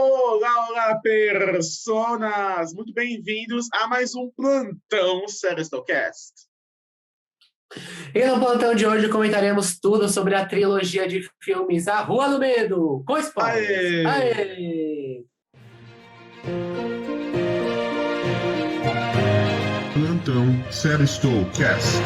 Olá, olá, personas! Muito bem-vindos a mais um Plantão Serestocast. E no plantão de hoje comentaremos tudo sobre a trilogia de filmes A Rua do Medo, com spoilers. Aê! Aê! Plantão Serestocast.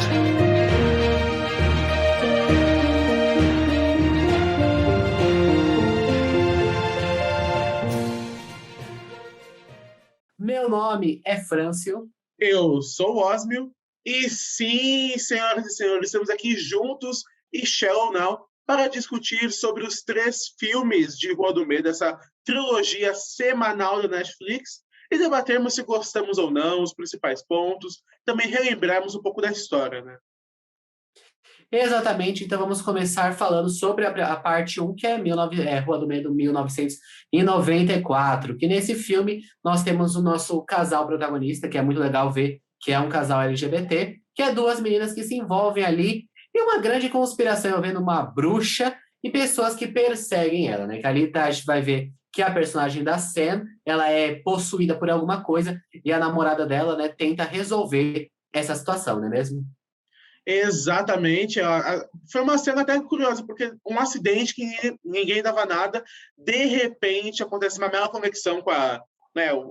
Meu nome é Frâncio. Eu sou o Osmio e sim, senhoras e senhores, estamos aqui juntos e Shallow Now para discutir sobre os 3 filmes de Rua do Medo, essa trilogia semanal da Netflix, e debatermos se gostamos ou não, os principais pontos, também relembrarmos um pouco da história, né? Exatamente, então vamos começar falando sobre a parte 1, que é Rua do Medo 1994, que nesse filme nós temos o nosso casal protagonista, que é muito legal ver que é um casal LGBT, que é 2 meninas que se envolvem ali, e uma grande conspiração envolvendo uma bruxa e pessoas que perseguem ela, né? Que ali a gente vai ver que a personagem da Sam, ela é possuída por alguma coisa, e a namorada dela, né, tenta resolver essa situação, não é mesmo? Exatamente. Foi uma cena até curiosa, porque um acidente que ninguém dava nada, de repente acontece uma mera conexão com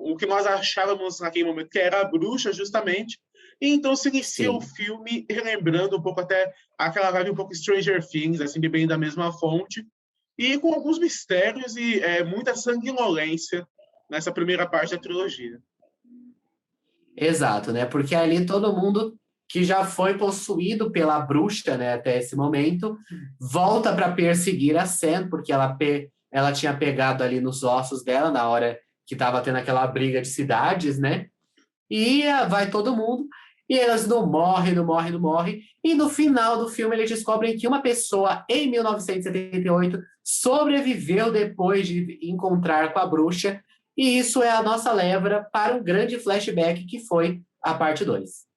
o que nós achávamos naquele momento que era a bruxa, justamente. E então se inicia o Sim. filme relembrando um pouco até aquela vibe um pouco Stranger Things, assim, bem da mesma fonte, e com alguns mistérios e muita sanguinolência nessa primeira parte da trilogia. Exato, né? Porque ali todo mundo que já foi possuído pela bruxa, né, até esse momento, volta para perseguir a Sam, porque ela tinha pegado ali nos ossos dela na hora que estava tendo aquela briga de cidades, né? E vai todo mundo, e elas não morrem, não morrem, não morrem. E no final do filme eles descobrem que uma pessoa em 1978 sobreviveu depois de encontrar com a bruxa, e isso é a nossa leva para um grande flashback que foi a parte 2.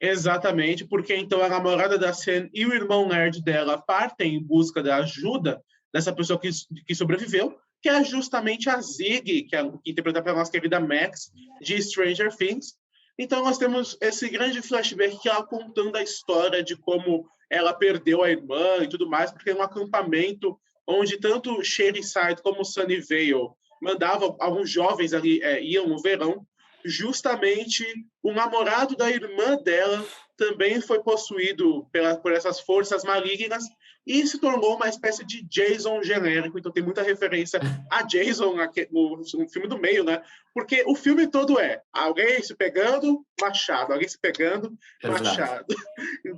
Exatamente, porque então a namorada da Sen e o irmão nerd dela partem em busca da ajuda dessa pessoa que sobreviveu, que é justamente a Ziggy, que interpreta pela nossa querida Max, de Stranger Things. Então nós temos esse grande flashback que ela contando a história de como ela perdeu a irmã e tudo mais, porque é um acampamento onde tanto Shadyside como Sunnyvale mandavam alguns jovens ali, iam no verão, justamente o namorado da irmã dela também foi possuído por essas forças malignas e se tornou uma espécie de Jason genérico. Então tem muita referência a Jason no filme do meio, né? Porque o filme todo é alguém se pegando, machado, alguém se pegando, Exato. machado.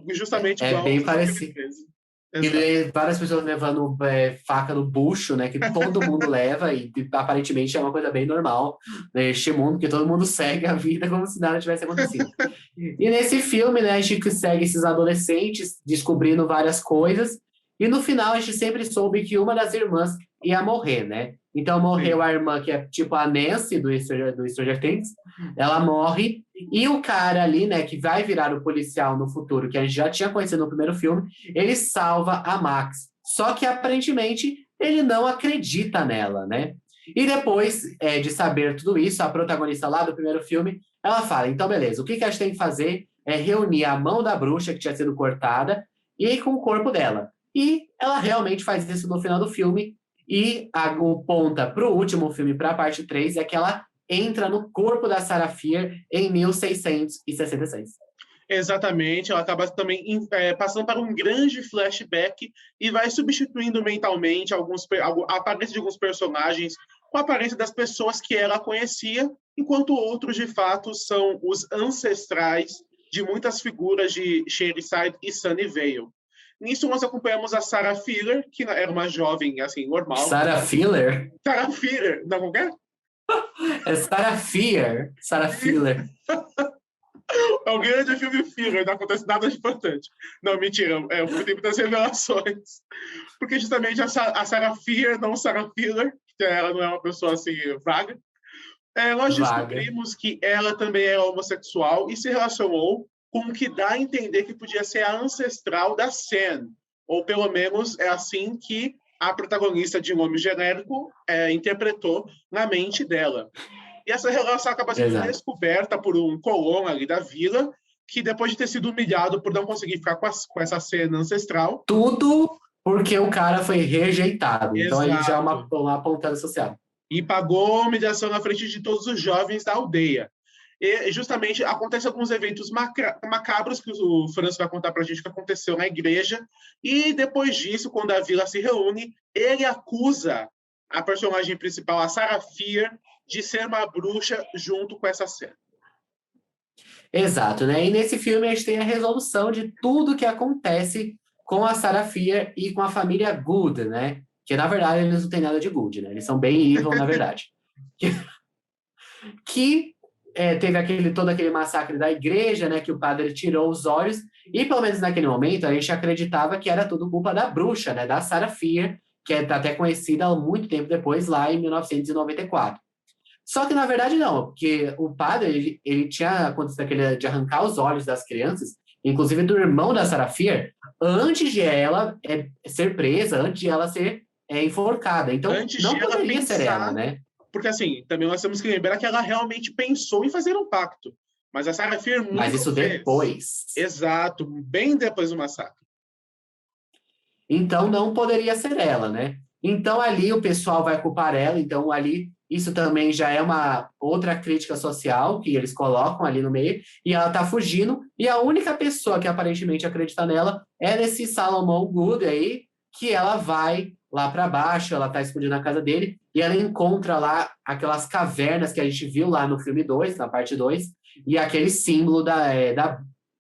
Justamente É igual bem ao filme parecido. 13. E Exato. várias pessoas levando faca no bucho, né? Que todo mundo leva e aparentemente é uma coisa bem normal neste mundo, que todo mundo segue a vida como se nada tivesse acontecido. E nesse filme, né, a gente segue esses adolescentes descobrindo várias coisas e no final a gente sempre soube que uma das irmãs ia morrer, né? Então morreu Sim. a irmã que é tipo a Nancy do Stranger Things, ela morre e o cara ali, né, que vai virar o policial no futuro, que a gente já tinha conhecido no primeiro filme, ele salva a Max. Só que aparentemente ele não acredita nela, né? E depois de saber tudo isso, a protagonista lá do primeiro filme, ela fala: então beleza, o que a gente tem que fazer é reunir a mão da bruxa que tinha sido cortada e com o corpo dela. E ela realmente faz isso no final do filme. E o ponta para o último filme, para a parte 3, é que ela entra no corpo da Sarah Fier em 1666. Exatamente, ela acaba também passando para um grande flashback e vai substituindo mentalmente a aparência de alguns personagens com a aparência das pessoas que ela conhecia, enquanto outros, de fato, são os ancestrais de muitas figuras de Shadyside e Sunnyvale. Nisso, nós acompanhamos a Sarah Filler, que era uma jovem, assim, normal. Sarah Filler? Sarah Filler, não qualquer? É Sarah Fier. Sarah Filler. É um grande filme filler, não acontece nada de importante. Não, mentira, o filme tem muitas revelações. Porque justamente a Sarah Fier, não Sarah Filler, que ela não é uma pessoa assim vaga, nós Vaga. descobrimos que ela também era homossexual e se relacionou com o que dá a entender que podia ser a ancestral da Sen. Ou pelo menos é assim que a protagonista de Um Homem Genérico interpretou na mente dela. E essa relação acaba sendo descoberta por um colono ali da vila, que depois de ter sido humilhado por não conseguir ficar com essa cena ancestral... Tudo porque o cara foi rejeitado. Então aí já é Exato. uma pontada social. E pagou a humilhação na frente de todos os jovens da aldeia. E justamente acontecem alguns eventos macabros que o Franz vai contar pra gente que aconteceu na igreja. E depois disso, quando a vila se reúne, ele acusa a personagem principal, a Sarah Fier, de ser uma bruxa junto com essa cena. Exato, né? E nesse filme a gente tem a resolução de tudo que acontece com a Sarah Fier e com a família Good, né? Que, na verdade, eles não têm nada de good, né? Eles são bem evil, na verdade. que teve todo aquele massacre da igreja, né? Que o padre tirou os olhos. E, pelo menos naquele momento, a gente acreditava que era tudo culpa da bruxa, né? Da Sarah Fier, que é até conhecida há muito tempo depois, lá em 1994. Só que, na verdade, não. Porque o padre, ele tinha acontecido aquele de arrancar os olhos das crianças, inclusive do irmão da Sarah Fier, antes de ela ser presa, antes de ela ser enforcada. Então, antes não de ela poderia pensar, ser ela, né? Porque, assim, também nós temos que lembrar que ela realmente pensou em fazer um pacto. Mas a Sarah Fier nunca Mas isso fez. depois. Exato, bem depois do massacre. Então, não poderia ser ela, né? Então, ali o pessoal vai culpar ela. Então, ali, isso também já é uma outra crítica social que eles colocam ali no meio. E ela tá fugindo. E a única pessoa que aparentemente acredita nela é nesse Salomão Good aí, que ela vai lá para baixo, ela tá escondida na casa dele, e ela encontra lá aquelas cavernas que a gente viu lá no filme 2, na parte 2, e aquele símbolo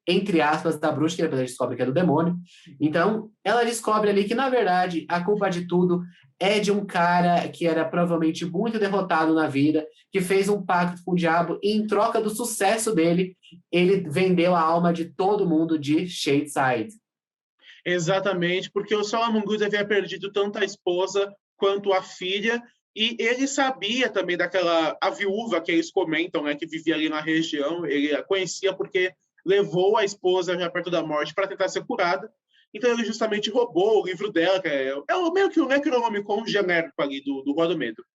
entre aspas, da bruxa, que depois a gente descobre que é do demônio. Então, ela descobre ali que, na verdade, a culpa de tudo é de um cara que era provavelmente muito derrotado na vida, que fez um pacto com o diabo, e em troca do sucesso dele, ele vendeu a alma de todo mundo de Shadeside. Exatamente, porque o Solomon Good havia perdido tanto a esposa quanto a filha, e ele sabia também a viúva que eles comentam, né, que vivia ali na região, ele a conhecia porque levou a esposa já perto da morte para tentar ser curada. Então ele justamente roubou o livro dela, que é meio que um Necronomicon genérico ali do Rodometro.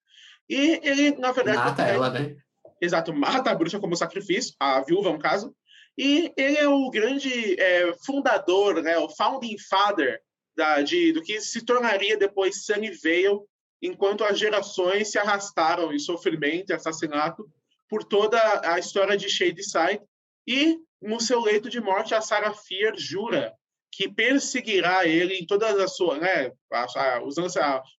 E ele, na verdade... Mata ela, né? Exato, mata a bruxa como sacrifício, a viúva, no caso. E ele é o grande fundador, né, o founding father do que se tornaria depois Sunnyvale, enquanto as gerações se arrastaram em sofrimento e assassinato por toda a história de Shadyside. E, no seu leito de morte, a Sarah Fier jura que perseguirá ele em todas as suas, né,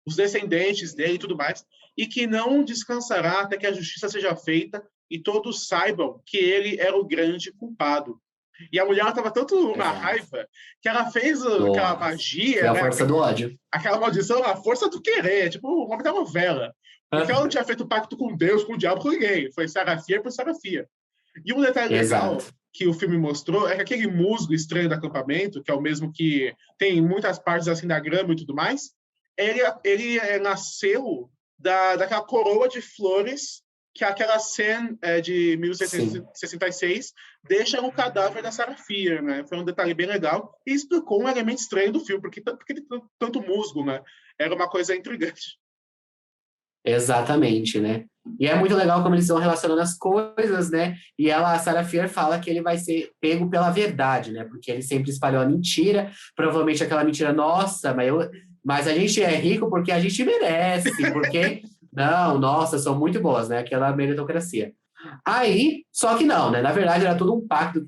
os descendentes dele e tudo mais, e que não descansará até que a justiça seja feita e todos saibam que ele era o grande culpado. E a mulher estava tanto na raiva que ela fez aquela magia... É a né, força do ódio. Aquela maldição, a força do querer, tipo o nome da novela. Porque ela não tinha feito pacto com Deus, com o diabo, com ninguém. Foi Sarah Fier por Sarah Fier. E um detalhe legal que o filme mostrou é que aquele musgo estranho do acampamento, que é o mesmo que tem muitas partes assim da grama e tudo mais, ele nasceu daquela coroa de flores que aquela cena de 1666 deixa no cadáver da Sarah Fier, né? Foi um detalhe bem legal e explicou um elemento estranho do filme, porque ele tem tanto musgo, né? Era uma coisa intrigante. Exatamente, né? E é muito legal como eles estão relacionando as coisas, né? E a Sarah Fier fala que ele vai ser pego pela verdade, né? Porque ele sempre espalhou a mentira, provavelmente aquela mentira, nossa, mas a gente é rico porque a gente merece, porque... Não, nossa, são muito boas, né? Aquela meritocracia. Aí, só que não, né? Na verdade, era tudo um pacto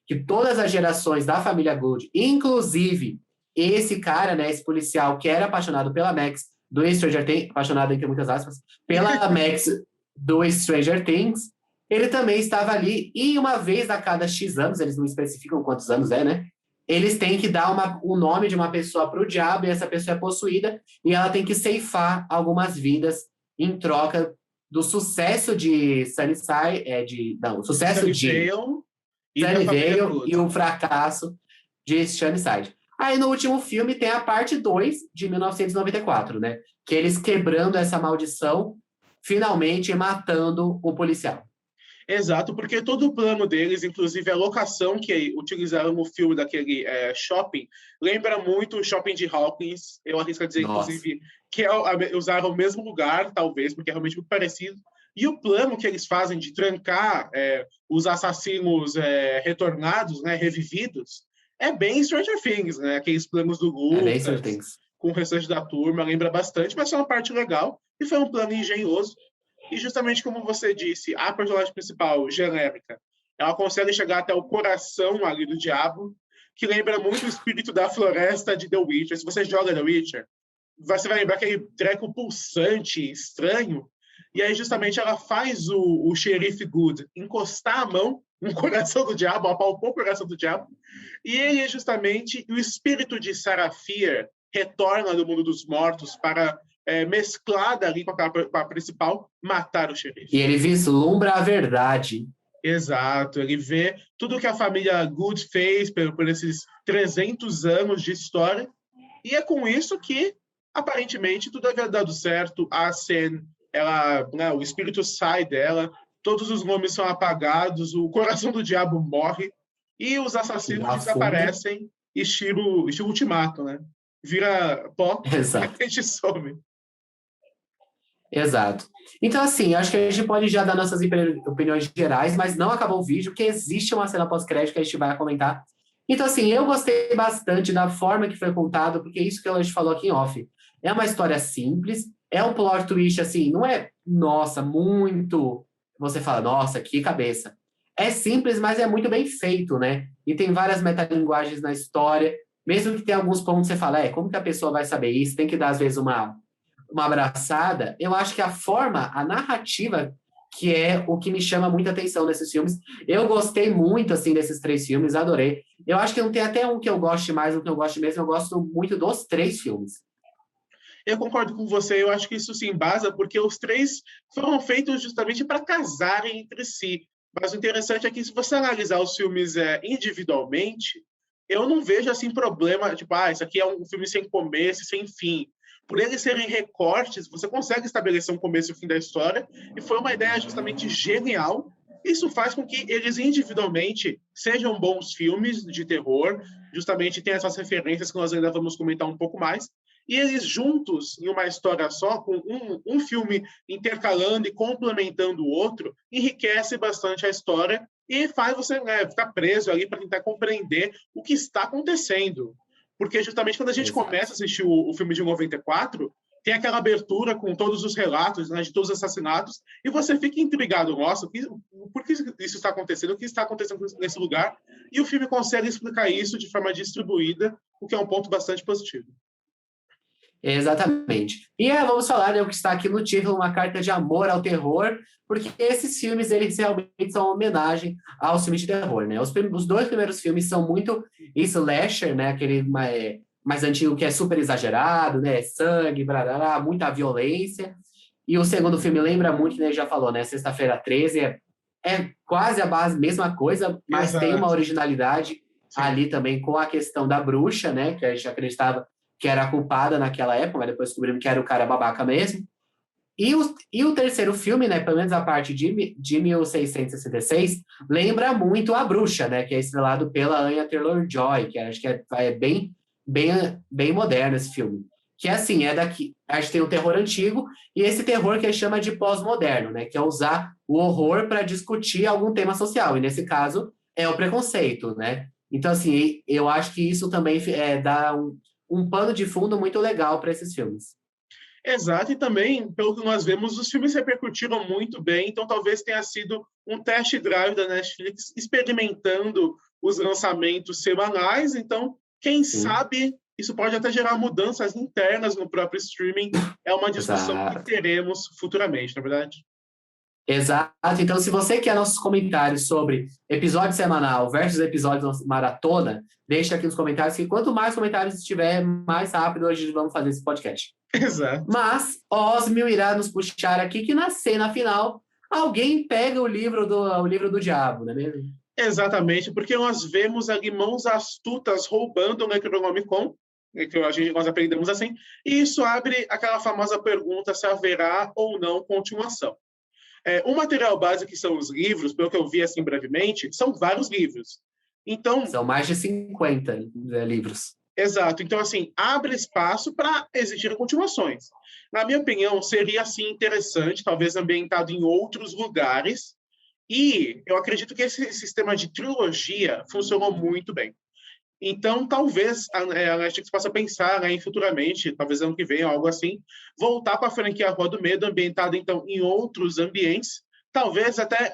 que todas as gerações da família Good, inclusive esse cara, né? Esse policial que era apaixonado pela Max, do Stranger Things, apaixonado entre muitas aspas, pela Max do Stranger Things, ele também estava ali, e uma vez a cada X anos, eles não especificam quantos anos né? Eles têm que dar o nome de uma pessoa para o diabo, e essa pessoa é possuída, e ela tem que ceifar algumas vidas em troca do sucesso de Sunnyside, o sucesso de Sunnyvale e o fracasso de Sunnyside. Aí no último filme tem a parte 2 de 1994, né? Que eles quebrando essa maldição, finalmente matando o policial. Exato, porque todo o plano deles, inclusive a locação que utilizaram no filme daquele shopping, lembra muito o shopping de Hawkins. Eu arrisco a dizer, Nossa. inclusive, que usaram o mesmo lugar, talvez, porque é realmente muito parecido. E o plano que eles fazem de trancar os assassinos retornados, né, revividos, é bem Stranger Things, né? Aqueles planos do É bem Stranger Lucas Things. com o restante da turma, lembra bastante, mas é uma parte legal e foi um plano engenhoso. E justamente como você disse, a personagem principal, genérica, ela consegue chegar até o coração ali do diabo, que lembra muito o espírito da floresta de The Witcher. Se você joga The Witcher, você vai lembrar aquele treco pulsante, estranho, e aí justamente ela faz o xerife Good encostar a mão no coração do diabo, apalpou o coração do diabo, e ele justamente, o espírito de Sarafir retorna do mundo dos mortos para mesclada ali com a principal, matar o xerife. E ele vislumbra a verdade. Exato, ele vê tudo que a família Good fez por esses 300 anos de história, e é com isso que, aparentemente, tudo havia dado certo. A Sen, né, o espírito sai dela, todos os nomes são apagados, o coração do diabo morre, e os assassinos desaparecem, estilo Ultimato, né? Vira pó, Exato. e a gente some. Exato. Então, assim, acho que a gente pode já dar nossas opiniões gerais, mas não acabou o vídeo, porque existe uma cena pós-crédito que a gente vai comentar. Então, assim, eu gostei bastante da forma que foi contado, porque isso que a gente falou aqui em off. É uma história simples, é um plot twist, assim, não é, nossa, muito... Você fala, nossa, que cabeça. É simples, mas é muito bem feito, né? E tem várias metalinguagens na história, mesmo que tenha alguns pontos que você fala, como que a pessoa vai saber isso? Tem que dar, às vezes, uma abraçada. Eu acho que a forma, a narrativa, que é o que me chama muita atenção nesses filmes. Eu gostei muito, assim, desses 3 filmes, adorei. Eu acho que não tem até um que eu goste mais, um que eu goste mesmo. Eu gosto muito dos 3 filmes. Eu concordo com você, eu acho que isso se embasa porque os 3 foram feitos justamente para casarem entre si. Mas o interessante é que se você analisar os filmes individualmente, eu não vejo assim problema, tipo, isso aqui é um filme sem começo e sem fim. Por eles serem recortes, você consegue estabelecer um começo e um fim da história, e foi uma ideia justamente genial. Isso faz com que eles individualmente sejam bons filmes de terror, justamente tem essas referências que nós ainda vamos comentar um pouco mais, e eles juntos, em uma história só, com um filme intercalando e complementando o outro, enriquece bastante a história e faz você ficar preso ali para tentar compreender o que está acontecendo. Porque justamente quando a gente começa a assistir o filme de 94, tem aquela abertura com todos os relatos, né, de todos os assassinatos, e você fica intrigado, nossa, por que isso está acontecendo? O que está acontecendo nesse lugar? E o filme consegue explicar isso de forma distribuída, o que é um ponto bastante positivo. Exatamente. E vamos falar, né, o que está aqui no título, uma carta de amor ao terror, porque esses filmes, eles realmente são uma homenagem aos filmes de terror, né? Os 2 primeiros filmes são muito slasher, né? Aquele mais antigo que é super exagerado, né? Sangue, brará, muita violência. E o segundo filme lembra muito, né? Já falou, né? Sexta-feira 13 é quase a base, mesma coisa, mas Exato. tem uma originalidade ali também com a questão da bruxa, né? Que a gente acreditava que era a culpada naquela época, mas depois descobrimos que era o cara babaca mesmo. E o terceiro filme, né, pelo menos a parte de 1666, lembra muito A Bruxa, né, que é estrelado pela Anya Taylor-Joy, que acho que é bem moderno esse filme. Que assim, daqui, a gente tem o terror antigo e esse terror que a gente chama de pós-moderno, né, que é usar o horror para discutir algum tema social, e nesse caso é o preconceito, né. Então, assim, eu acho que isso também dá um pano de fundo muito legal para esses filmes. Exato, e também, pelo que nós vemos, os filmes repercutiram muito bem, então talvez tenha sido um test drive da Netflix experimentando os lançamentos semanais, então, quem sabe, isso pode até gerar mudanças internas no próprio streaming, é uma discussão que teremos futuramente, na verdade? Exato, então se você quer nossos comentários sobre episódio semanal versus episódio maratona, deixa aqui nos comentários, que quanto mais comentários tiver, mais rápido hoje vamos fazer esse podcast. Exato. Mas Osmio irá nos puxar aqui que na cena final alguém pega o livro do diabo, não é mesmo? Exatamente, porque nós vemos ali mãos astutas roubando o Necronomicon, que nós aprendemos assim, e isso abre aquela famosa pergunta se haverá ou não continuação. O material base, que são os livros, pelo que eu vi assim brevemente, são vários livros. Então, São mais de 50 livros. exato. Então, assim, abre espaço para existir continuações. Na minha opinião, seria, assim, interessante, talvez ambientado em outros lugares, e eu acredito que esse sistema de trilogia funcionou muito bem. Então, talvez a Netflix possa pensar, né, em futuramente, talvez ano que vem, algo assim, voltar para a franquia Rua do Medo, ambientada, então, em outros ambientes, talvez até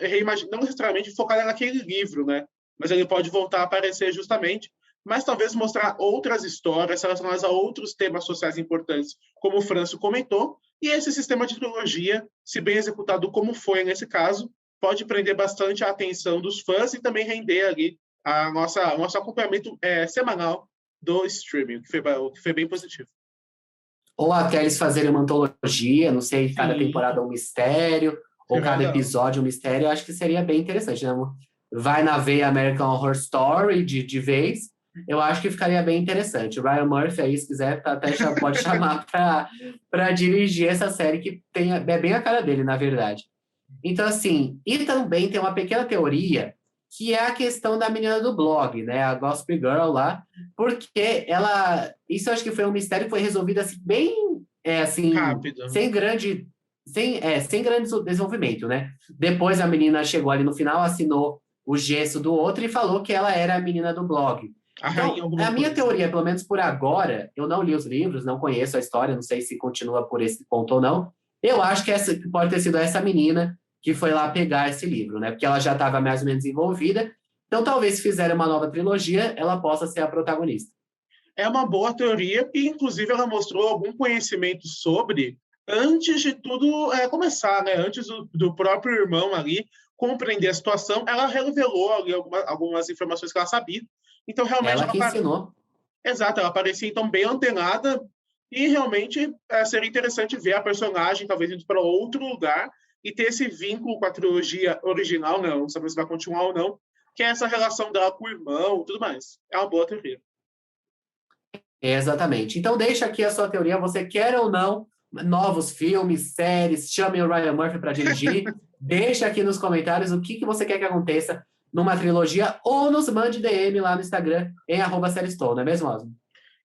não necessariamente focada naquele livro, né? Mas ele pode voltar a aparecer justamente, mas talvez mostrar outras histórias relacionadas a outros temas sociais importantes, como o Franço comentou, e esse sistema de trilogia, se bem executado como foi nesse caso, pode prender bastante a atenção dos fãs e também render ali o nosso acompanhamento semanal do streaming, o que foi bem positivo. Ou até eles fazerem uma antologia, não sei, cada Sim. temporada um mistério, ou cada episódio um mistério, eu acho que seria bem interessante, né? Vai na veia American Horror Story de vez, eu acho que ficaria bem interessante. O Ryan Murphy aí, se quiser, até já pode chamar para dirigir essa série, que é bem a cara dele, na verdade. Então, assim, e também tem uma pequena teoria, que é a questão da menina do blog, né? A Gossip Girl lá, porque isso eu acho que foi um mistério que foi resolvido assim, bem, assim, rápido. sem grande desenvolvimento, né? Depois a menina chegou ali no final, assinou o gesso do outro e falou que ela era a menina do blog. Então, a minha teoria, pelo menos por agora, eu não li os livros, não conheço a história, não sei se continua por esse ponto ou não. Eu acho que pode ter sido essa menina que foi lá pegar esse livro, né? Porque ela já estava mais ou menos envolvida. Então, talvez, se fizerem uma nova trilogia, ela possa ser a protagonista. É uma boa teoria e, inclusive, ela mostrou algum conhecimento sobre antes de tudo começar, né? Antes do próprio irmão ali compreender a situação, ela revelou ali algumas informações que ela sabia. Então, realmente... Ela que ensinou. Exato, ela parecia, então, bem antenada e, realmente, seria interessante ver a personagem, talvez, indo para outro lugar e ter esse vínculo com a trilogia original, não sabemos se vai continuar ou não, que é essa relação dela com o irmão e tudo mais. É uma boa teoria. Exatamente. Então, deixa aqui a sua teoria. Você quer ou não novos filmes, séries, chame o Ryan Murphy para dirigir. Deixa aqui nos comentários o que você quer que aconteça numa trilogia ou nos mande DM lá no Instagram em @seriestou, não é mesmo, Osmo?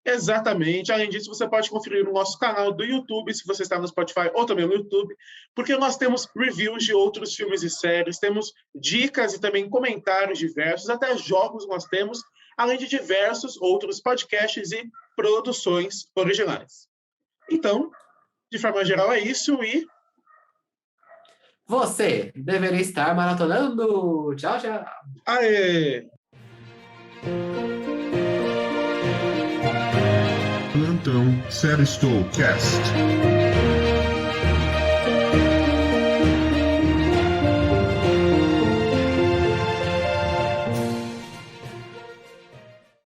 Exatamente. Além disso, você pode conferir o nosso canal do YouTube, se você está no Spotify ou também no YouTube, porque nós temos reviews de outros filmes e séries, temos dicas e também comentários diversos, até jogos nós temos, além de diversos outros podcasts e produções originais. Então, de forma geral, é isso e... Você deveria estar maratonando. Tchau, tchau. Aê! Plantão Série Estou Cast.